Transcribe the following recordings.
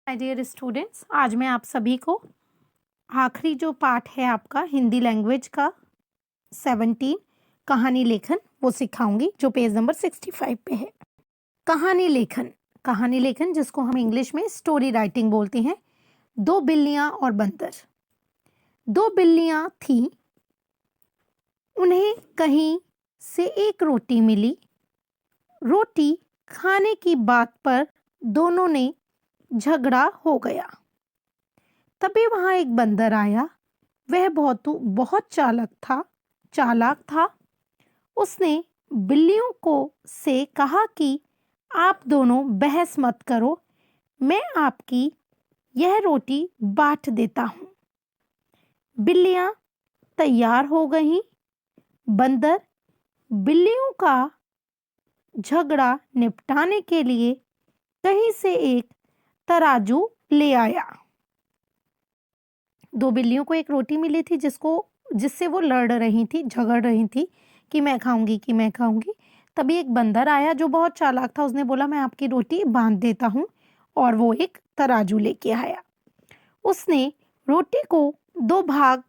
My dear students, आज मैं आप सभी को आखिरी जो पार्ट है आपका हिंदी लैंग्वेज का 17 कहानी लेखन वो सिखाऊंगी जो पेज नंबर 65 पे है। कहानी लेखन जिसको हम इंग्लिश में स्टोरी राइटिंग बोलते हैं। दो बिल्लियां और बंदर। दो बिल्लियां थीं, उन्हें कहीं से एक रोटी मिली। रोटी खाने की बात पर दोनों ने झगड़ा हो तभी वहां एक बंदर आया। वह बहुत चालाक था। उसने बिल्लियों को से कहा कि आप दोनों बहस मत करो, मैं आपकी यह रोटी बांट देता हूं। बिल्लियां तैयार हो गईं। बंदर बिल्लियों का झगड़ा निपटाने के लिए कहीं से एक तराजू ले आया। दो बिल्लियों को एक रोटी मिली थी जिससे वो लड़ रही थी, झगड़ रही थी कि मैं खाऊंगी। तभी एक बंदर आया जो बहुत चालाक था। उसने बोला मैं आपकी रोटी बांध देता हूं, और वो एक तराजू लेके आया। उसने रोटी को दो भाग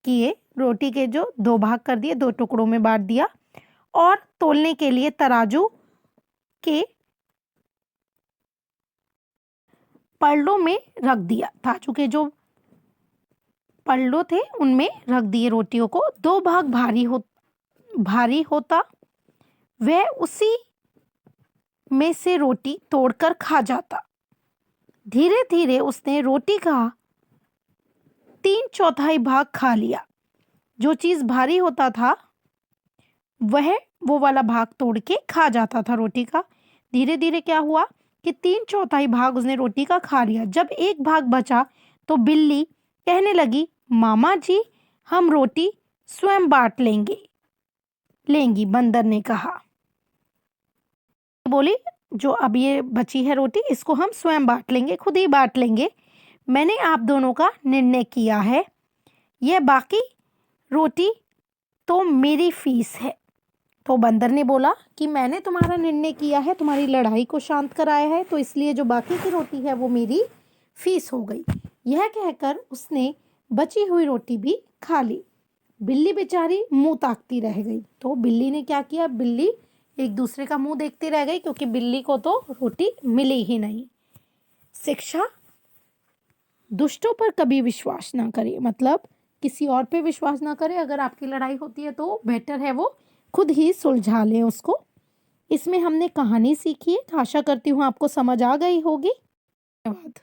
किए, रोटी के जो दो भाग कर दिए, दो टुकड़ों में बांट दिया और तोलने के लिए तराजू के पल्लों में रख दिया। तराजू के जो पल्लों थे उनमें रख दिए रोटियों को। दो भाग भारी होता, वह उसी में से रोटी तोड़कर खा जाता। धीरे धीरे उसने रोटी का 3/4 भाग खा लिया। जो चीज भारी होता था वो वाला भाग तोड़ के खा जाता था रोटी का। धीरे धीरे क्या हुआ कि 3/4 भाग उसने रोटी का खा लिया। जब एक भाग बचा तो बिल्ली कहने लगी, मामा जी, हम रोटी स्वयं बांट लेंगी। बंदर ने कहा, बोली, जो अब ये बची है रोटी इसको हम स्वयं बांट लेंगे, खुद ही बांट लेंगे। मैंने आप दोनों का निर्णय किया है, यह बाकी रोटी तो मेरी फीस है। तो बंदर ने बोला कि मैंने तुम्हारा निर्णय किया है, तुम्हारी लड़ाई को शांत कराया है, तो इसलिए जो बाकी की रोटी है वो मेरी फीस हो गई। यह कहकर उसने बची हुई रोटी भी खा ली। बिल्ली बेचारी मुंह ताकती रह गई। तो बिल्ली ने क्या किया, बिल्ली एक दूसरे का मुंह देखती रह गई, क्योंकि बिल्ली को तो रोटी मिली ही नहीं। शिक्षा, दुष्टों पर कभी विश्वास ना करे, मतलब किसी और पे विश्वास ना करे। अगर आपकी लड़ाई होती है तो बेटर है वो खुद ही सुलझा लें उसको। इसमें हमने कहानी सीखी है। आशा करती हूँ आपको समझ आ गई होगी। धन्यवाद।